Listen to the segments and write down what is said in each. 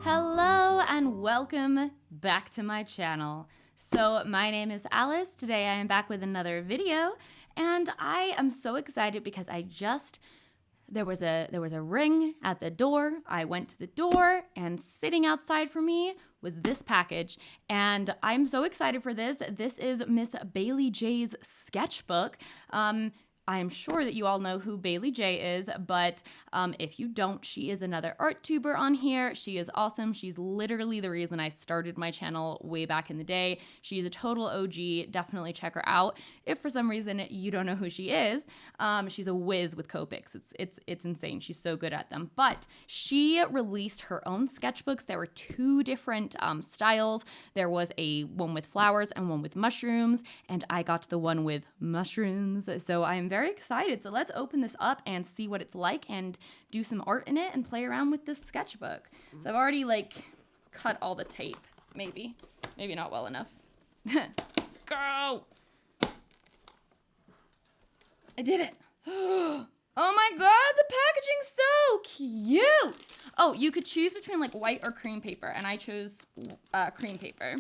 Hello and welcome back to my channel. So my name is Alice. Today I am back with another video and I am so excited because there was a ring at the door. I went to the door and sitting outside for me was this package and I'm so excited for this. This is Miss Baylee Jae's sketchbook. I'm sure that you all know who Baylee Jae is, but if you don't, she is another art tuber on here. She is awesome. She's literally the reason I started my channel way back in the day. She's a total OG. Definitely check her out. If for some reason you don't know who she is, she's a whiz with Copics. It's insane. She's so good at them. But she released her own sketchbooks. There were two different styles. There was one with flowers and one with mushrooms, and I got the one with mushrooms. So I am very excited. So let's open this up and see what it's like and do some art in it and play around with this sketchbook. So I've already cut all the tape. Maybe not well enough. Go! I did it. Oh my god, the packaging's so cute. Oh, you could choose between white or cream paper, and I chose cream paper.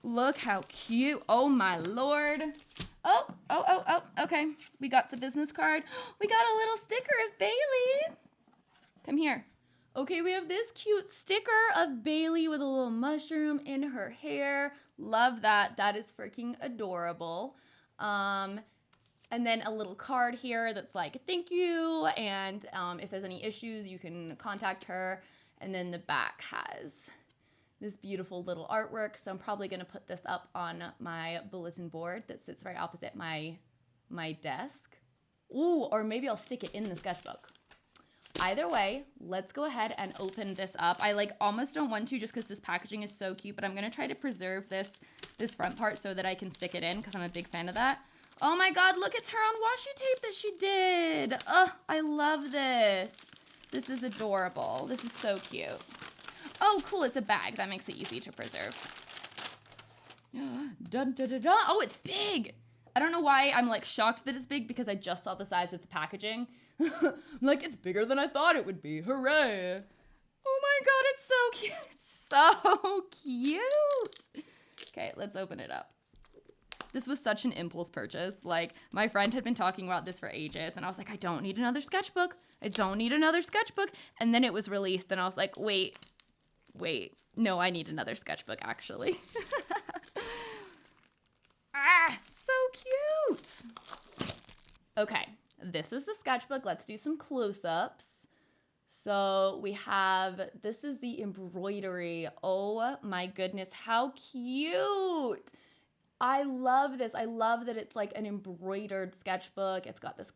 Look how cute. Oh my lord. Oh, okay. We got the business card. We got a little sticker of Baylee. Come here. Okay, we have this cute sticker of Baylee with a little mushroom in her hair. Love that. That is freaking adorable. And then a little card here that's like, thank you. And if there's any issues, you can contact her. And then the back has this beautiful little artwork. So I'm probably going to put this up on my bulletin board that sits right opposite my desk. Ooh, or maybe I'll stick it in the sketchbook. Either way, let's go ahead and open this up. I almost don't want to just because this packaging is so cute, but I'm going to try to preserve this front part so that I can stick it in because I'm a big fan of that. Oh my god, look, it's her own washi tape that she did. Oh, I love this. This is adorable. This is so cute. Oh, cool, it's a bag. That makes it easy to preserve. Dun, dun, dun, dun. Oh, it's big. I don't know why I'm shocked that it's big because I just saw the size of the packaging. It's bigger than I thought it would be. Hooray. Oh my god, it's so cute. It's so cute. Okay, let's open it up. This was such an impulse purchase. My friend had been talking about this for ages, and I was like, I don't need another sketchbook. I don't need another sketchbook. And then it was released, and I was like, wait, no, I need another sketchbook, actually. So cute. Okay, this is the sketchbook. Let's do some close-ups. So we have, this is the embroidery. Oh my goodness, how cute. I love this. I love that it's an embroidered sketchbook. It's got this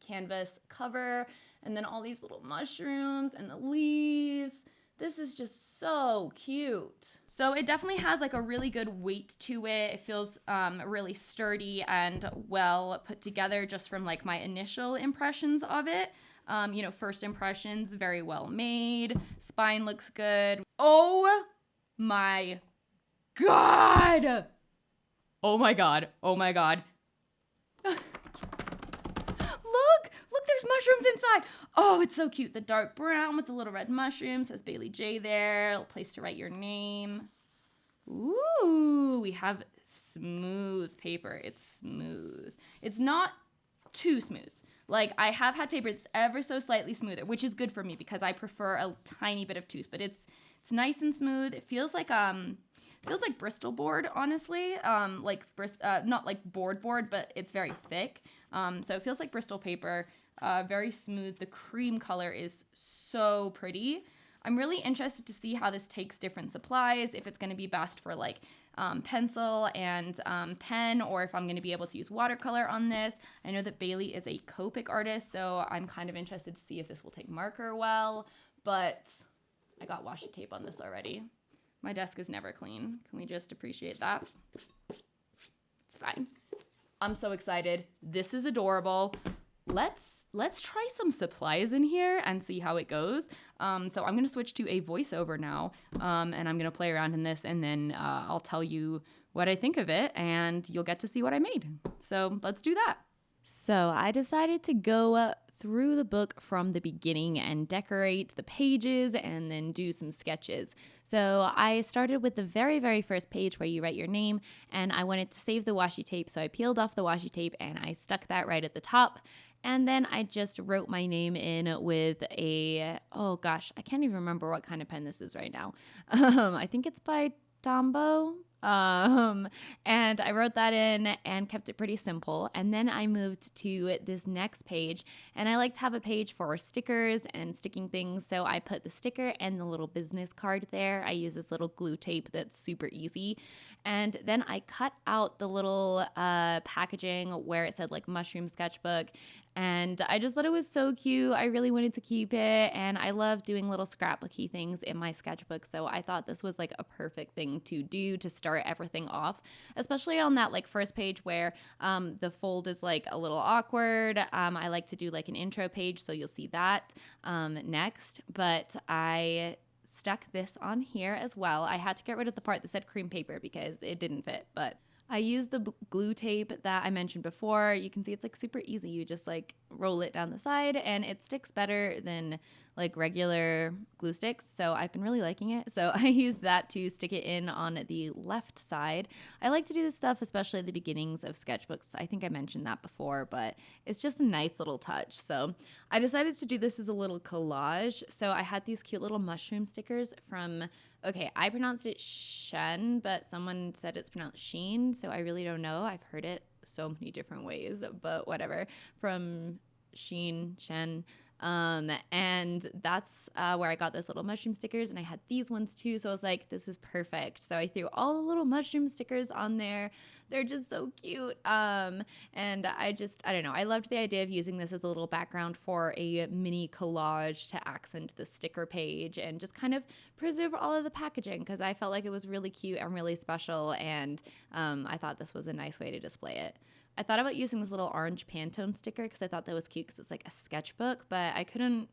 canvas cover and then all these little mushrooms and the leaves. This is just so cute. So it definitely has a really good weight to it. It feels really sturdy and well put together just from my initial impressions of it. First impressions, very well made. Spine looks good. Oh my god. Oh my god. Oh my god. Look, there's mushrooms inside. Oh, it's so cute. The dark brown with the little red mushrooms. Says Baylee Jae there. A place to write your name. Ooh, we have smooth paper. It's smooth. It's not too smooth. I have had paper that's ever so slightly smoother, which is good for me because I prefer a tiny bit of tooth, but it's nice and smooth. It feels like Bristol board, honestly. Not board, but it's very thick. So it feels like Bristol paper. Very smooth. The cream color is so pretty. I'm really interested to see how this takes different supplies, if it's going to be best for pencil and pen, or if I'm going to be able to use watercolor on this. I know that Baylee is a Copic artist, so I'm kind of interested to see if this will take marker well, but I got washi tape on this already. My desk is never clean. Can we just appreciate that? It's fine. I'm so excited. This is adorable. Let's try some supplies in here and see how it goes. So I'm gonna switch to a voiceover now, and I'm gonna play around in this, and then I'll tell you what I think of it, and you'll get to see what I made. So let's do that. So I decided to go through the book from the beginning and decorate the pages and then do some sketches. So I started with the very, very first page where you write your name, and I wanted to save the washi tape. So I peeled off the washi tape and I stuck that right at the top. And then I just wrote my name in with oh gosh, I can't even remember what kind of pen this is right now. I think it's by Tombow. And I wrote that in and kept it pretty simple. And then I moved to this next page, and I like to have a page for stickers and sticking things. So I put the sticker and the little business card there. I use this little glue tape that's super easy. And then I cut out the little packaging where it said like mushroom sketchbook. And I just thought it was so cute. I really wanted to keep it. And I love doing little scrapbooky things in my sketchbook. So I thought this was like a perfect thing to do to start everything off, especially on that like first page where the fold is like a little awkward. I like to do like an intro page. So you'll see that next. But I stuck this on here as well. I had to get rid of the part that said cream paper because it didn't fit, but I used the glue tape that I mentioned before. You can see it's like super easy. You just like roll it down the side and it sticks better than like regular glue sticks. So I've been really liking it. So I used that to stick it in on the left side. I like to do this stuff, especially at the beginnings of sketchbooks. I think I mentioned that before, but it's just a nice little touch. So I decided to do this as a little collage. So I had these cute little mushroom stickers from, okay, I pronounced it Shen, but someone said it's pronounced Sheen. So I really don't know. I've heard it so many different ways, but whatever. From Sheen, Shen. And that's where I got those little mushroom stickers, and I had these ones too. So I was like, this is perfect. So I threw all the little mushroom stickers on there. They're just so cute. And I don't know. I loved the idea of using this as a little background for a mini collage to accent the sticker page and just kind of preserve all of the packaging because I felt like it was really cute and really special. And I thought this was a nice way to display it. I thought about using this little orange Pantone sticker because I thought that was cute because it's like a sketchbook, but I didn't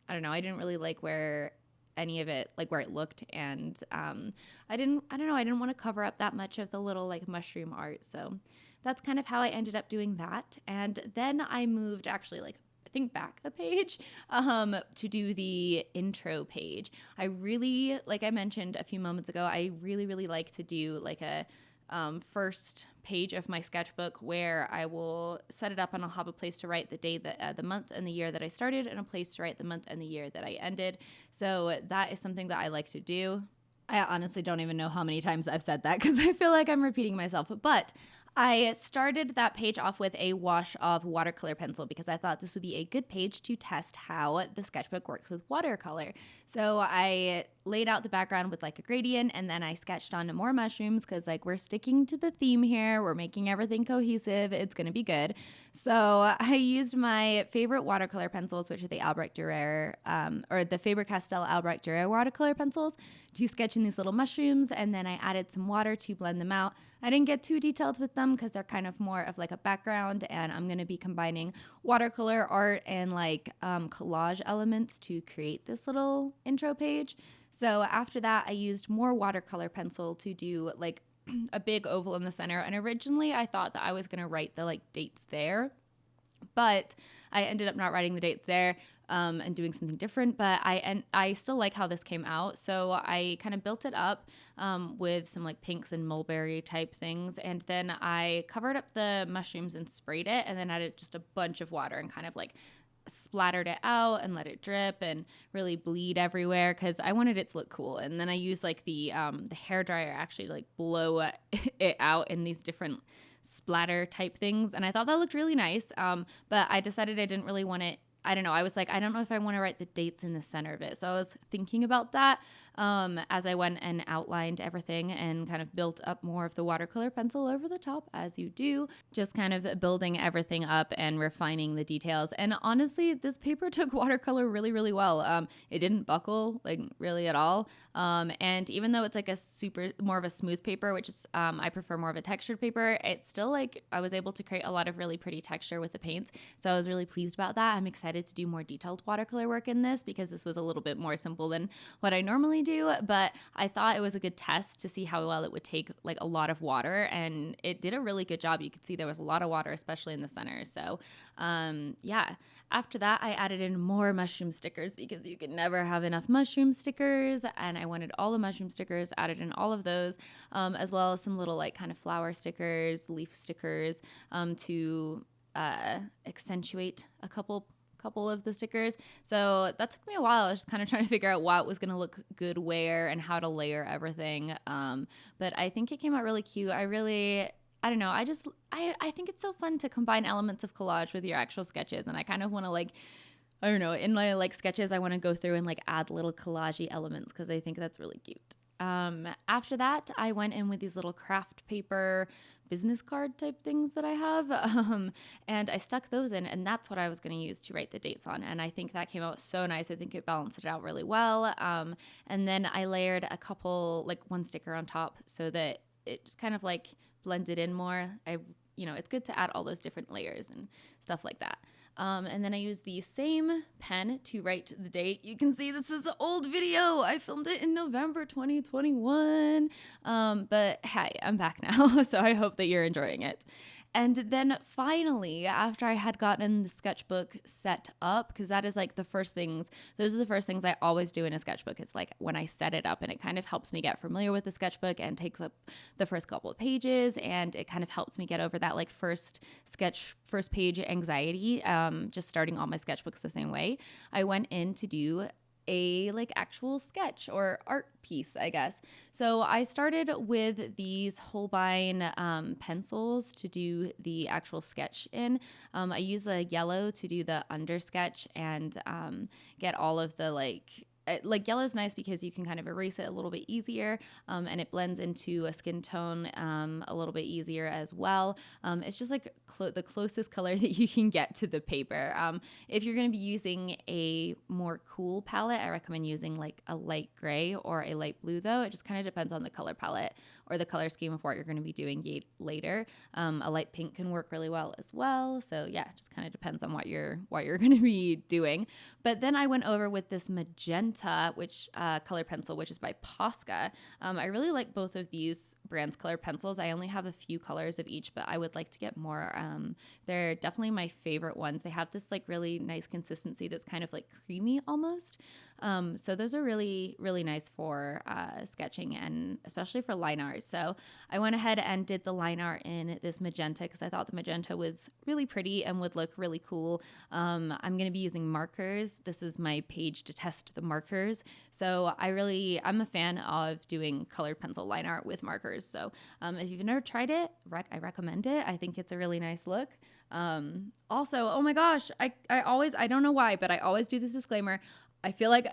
really like where any of it, like where it looked. And I didn't want to cover up that much of the little like mushroom art. So that's kind of how I ended up doing that. And then I moved actually like, I think back a page to do the intro page. I really, like I mentioned a few moments ago, I really, really like to do like a first page of my sketchbook where I will set it up and I'll have a place to write the day that the month and the year that I started and a place to write the month and the year that I ended. So that is something that I like to do. I honestly don't even know how many times I've said that because I feel like I'm repeating myself, but I started that page off with a wash of watercolor pencil because I thought this would be a good page to test how the sketchbook works with watercolor. So I laid out the background with like a gradient and then I sketched on more mushrooms because like we're sticking to the theme here. We're making everything cohesive. It's going to be good. So I used my favorite watercolor pencils, which are the Albrecht Dürer or the Faber-Castell Albrecht Dürer watercolor pencils to sketch in these little mushrooms. And then I added some water to blend them out. I didn't get too detailed with them because they're kind of more of like a background and I'm going to be combining watercolor art and like collage elements to create this little intro page. So after that, I used more watercolor pencil to do like a big oval in the center. And originally I thought that I was going to write the like dates there, but I ended up not writing the dates there and doing something different. But I still like how this came out. So I kind of built it up with some like pinks and mulberry type things. And then I covered up the mushrooms and sprayed it and then added just a bunch of water and kind of like splattered it out and let it drip and really bleed everywhere because I wanted it to look cool. And then I used like the hair dryer actually like blow it out in these different splatter type things. And I thought that looked really nice. But I decided I didn't really want it. I don't know. I was like, I don't know if I want to write the dates in the center of it. So I was thinking about that as I went and outlined everything and kind of built up more of the watercolor pencil over the top, as you do. Just kind of building everything up and refining the details. And honestly, this paper took watercolor really, really well. It didn't buckle like really at all. And even though it's like more of a smooth paper, which is I prefer more of a textured paper, it's still like I was able to create a lot of really pretty texture with the paints. So I was really pleased about that. I'm excited decided to do more detailed watercolor work in this because this was a little bit more simple than what I normally do, but I thought it was a good test to see how well it would take like a lot of water, and it did a really good job. You could see there was a lot of water, especially in the center. So yeah, after that I added in more mushroom stickers because you can never have enough mushroom stickers, and I wanted all the mushroom stickers, added in all of those, as well as some little like kind of flower stickers, leaf stickers, to accentuate a couple of the stickers. So that took me a while. I was just kind of trying to figure out what was going to look good where and how to layer everything. But I think it came out really cute. I don't know. I think it's so fun to combine elements of collage with your actual sketches. And I kind of want to like, I don't know, in my like sketches, I want to go through and like add little collage-y elements because I think that's really cute. After that, I went in with these little craft paper business card type things that I have, and I stuck those in, and that's what I was going to use to write the dates on, and I think that came out so nice. I think it balanced it out really well, and then I layered a couple, like one sticker on top so that it just kind of like blended in more. It's good to add all those different layers and stuff like that. And then I used the same pen to write the date. You can see this is an old video. I filmed it in November 2021. But hey, I'm back now, so I hope that you're enjoying it. And then finally, after I had gotten the sketchbook set up, because that is like the first things, those are the first things I always do in a sketchbook. It's like when I set it up, and it kind of helps me get familiar with the sketchbook and takes up the first couple of pages, and it kind of helps me get over that like first page anxiety, just starting all my sketchbooks the same way. I went in to do a like actual sketch or art piece, I guess. So I started with these Holbein pencils to do the actual sketch in. I use a yellow to do the under sketch and get all of the like yellow's nice because you can kind of erase it a little bit easier, and it blends into a skin tone a little bit easier as well. It's just like the closest color that you can get to the paper. If you're going to be using a more cool palette, I recommend using like a light gray or a light blue, though. It just kind of depends on the color palette or the color scheme of what you're going to be doing later. A light pink can work really well as well. So yeah, it just kind of depends on what you're going to be doing. But then I went over with this magenta color pencil, which is by Posca. I really like both of these brands' color pencils. I only have a few colors of each, but I would like to get more. They're definitely my favorite ones. They have this like really nice consistency that's kind of like creamy almost. So those are really, really nice for sketching and especially for line art. So I went ahead and did the line art in this magenta because I thought the magenta was really pretty and would look really cool. I'm going to be using markers. This is my page to test the markers. So I'm a fan of doing colored pencil line art with markers. So if you've never tried it, I recommend it. I think it's a really nice look. Also, oh my gosh, I don't know why, but I always do this disclaimer. I feel like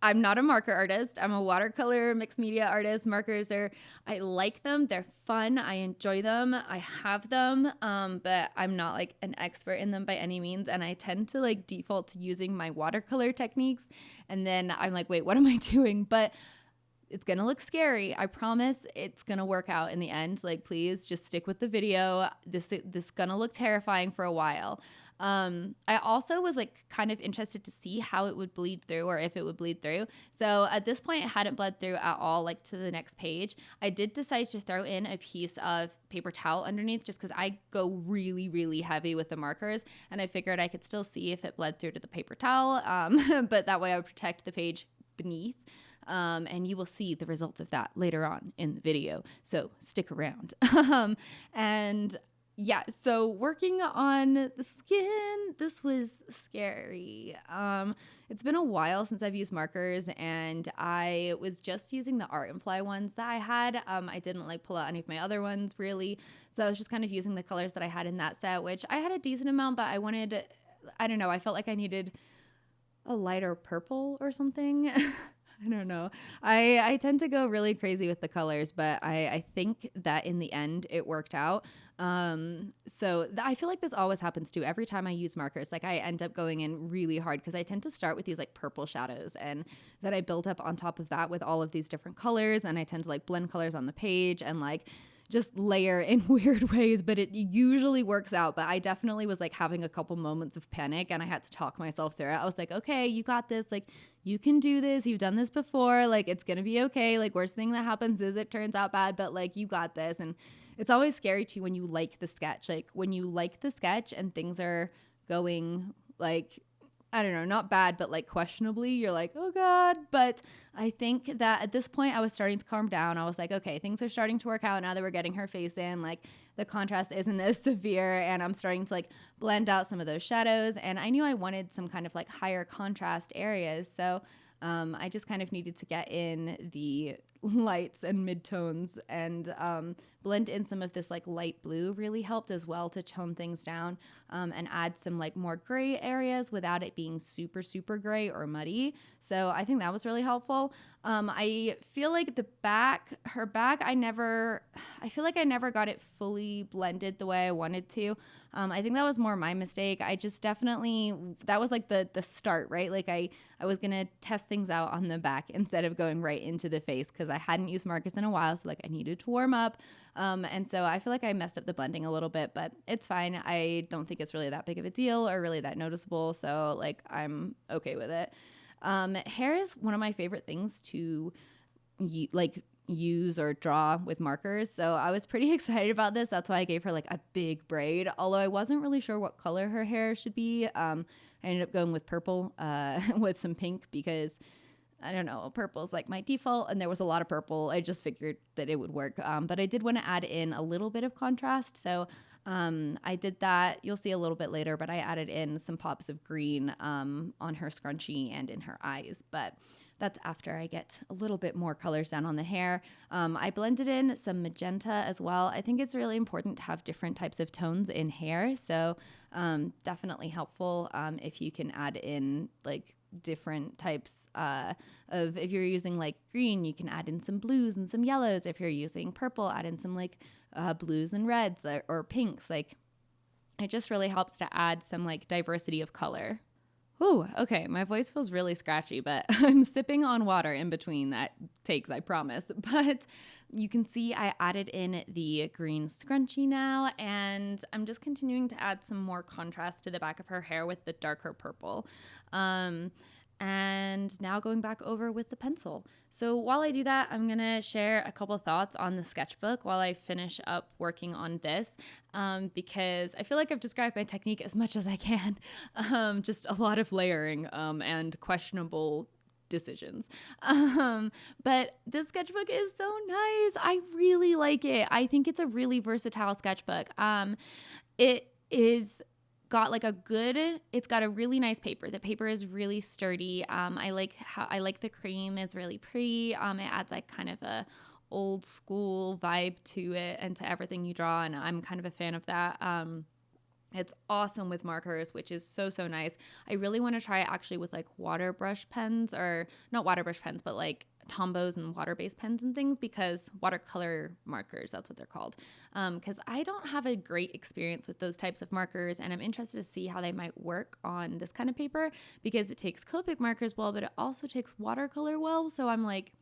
I'm not a marker artist. I'm a watercolor mixed media artist. Markers I like them. They're fun. I enjoy them. I have them. But I'm not like an expert in them by any means. And I tend to like default to using my watercolor techniques. And then I'm like, wait, what am I doing? But it's going to look scary. I promise it's going to work out in the end. Like, please just stick with the video. This is going to look terrifying for a while. I also was like kind of interested to see how it would bleed through or if it would bleed through. So at this point, it hadn't bled through at all, like to the next page. I did decide to throw in a piece of paper towel underneath just because I go really, really heavy with the markers. And I figured I could still see if it bled through to the paper towel. But that way I would protect the page beneath. And you will see the results of that later on in the video. So stick around. And yeah, so working on the skin, this was scary. It's been a while since I've used markers, and I was just using the Art and Fly ones that I had. I didn't like pull out any of my other ones really. So I was just kind of using the colors that I had in that set, which I had a decent amount, but I don't know, I felt like I needed a lighter purple or something. I don't know. I tend to go really crazy with the colors, but I think that in the end it worked out. So I feel like this always happens too. Every time I use markers, like I end up going in really hard because I tend to start with these like purple shadows and then I build up on top of that with all of these different colors, and I tend to like blend colors on the page and like just layer in weird ways, but it usually works out. But I definitely was like having a couple moments of panic and I had to talk myself through it. I was like, okay, you got this. Like, you can do this. You've done this before. Like, it's going to be okay. Like, worst thing that happens is it turns out bad, but like, you got this. And it's always scary too when you like the sketch. Like, when you like the sketch and things are going like, I don't know, not bad, but like questionably, you're like, oh God. But I think that at this point I was starting to calm down. I was like, okay, things are starting to work out now that we're getting her face in. Like, the contrast isn't as severe and I'm starting to like blend out some of those shadows. And I knew I wanted some kind of like higher contrast areas. So I just kind of needed to get in the lights and midtones and blend in some of this like light blue really helped as well to tone things down and add some like more gray areas without it being super, super gray or muddy. So I think that was really helpful. I feel like her back, I feel like I never got it fully blended the way I wanted to. I think that was more my mistake. I just definitely, that was like the start, right? Like I was going to test things out on the back instead of going right into the face because I hadn't used markers in a while. So like I needed to warm up. And so I feel like I messed up the blending a little bit, but it's fine. I don't think it's really that big of a deal or really that noticeable. So like I'm okay with it. Hair is one of my favorite things to use or draw with markers. So I was pretty excited about this. That's why I gave her like a big braid, although I wasn't really sure what color her hair should be. I ended up going with purple with some pink because I don't know, purple's like my default and there was a lot of purple. I just figured that it would work. But I did want to add in a little bit of contrast. So I did that. You'll see a little bit later, but I added in some pops of green on her scrunchie and in her eyes. But that's after I get a little bit more colors down on the hair. I blended in some magenta as well. I think it's really important to have different types of tones in hair. So definitely helpful if you can add in like different types of, if you're using like green, you can add in some blues and some yellows. If you're using purple, add in some like blues and reds or pinks. Like, it just really helps to add some like diversity of color. Ooh, okay, my voice feels really scratchy, but I'm sipping on water in between that takes, I promise. But you can see I added in the green scrunchie now, and I'm just continuing to add some more contrast to the back of her hair with the darker purple. And now going back over with the pencil. So while I do that, I'm going to share a couple thoughts on the sketchbook while I finish up working on this, because I feel like I've described my technique as much as I can. Just a lot of layering and questionable decisions. But this sketchbook is so nice. I really like it. I think it's a really versatile sketchbook. It is got like it's got a really nice paper. The paper is really sturdy. I like the cream is really pretty. It adds like kind of a old school vibe to it and to everything you draw. And I'm kind of a fan of that. It's awesome with markers, which is so, so nice. I really want to try it actually with like water brush pens, or not water brush pens, but like Tombos and water-based pens and things, because watercolor markers, that's what they're called. Because I don't have a great experience with those types of markers, and I'm interested to see how they might work on this kind of paper, because it takes Copic markers well, but it also takes watercolor well. So I'm like,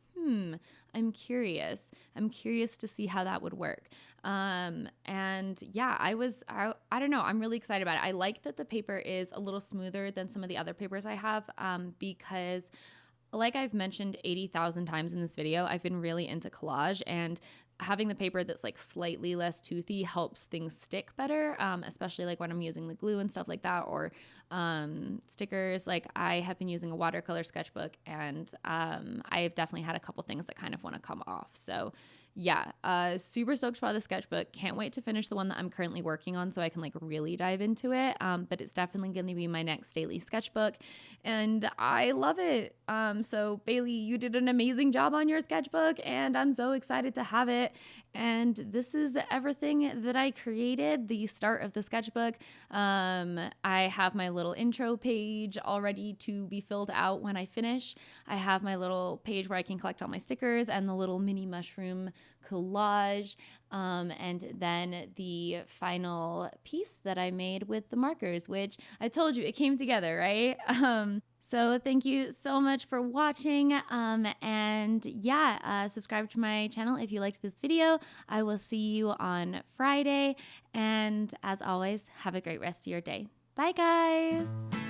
I'm curious. I'm curious to see how that would work. And yeah, I don't know. I'm really excited about it. I like that the paper is a little smoother than some of the other papers I have, because like I've mentioned 80,000 times in this video, I've been really into collage, and having the paper that's like slightly less toothy helps things stick better, especially like when I'm using the glue and stuff like that, or stickers. Like, I have been using a watercolor sketchbook, and I've definitely had a couple things that kind of want to come off. So yeah, super stoked about the sketchbook. Can't wait to finish the one that I'm currently working on so I can like really dive into it. But it's definitely going to be my next daily sketchbook, and I love it. So Baylee, you did an amazing job on your sketchbook, and I'm so excited to have it. And this is everything that I created, the start of the sketchbook. I have my little intro page all ready to be filled out when I finish. I have my little page where I can collect all my stickers and the little mini mushroom collage, and then the final piece that I made with the markers, which I told you it came together, right? So thank you so much for watching. And yeah, subscribe to my channel if you liked this video. I will see you on Friday. And as always, have a great rest of your day. Bye, guys.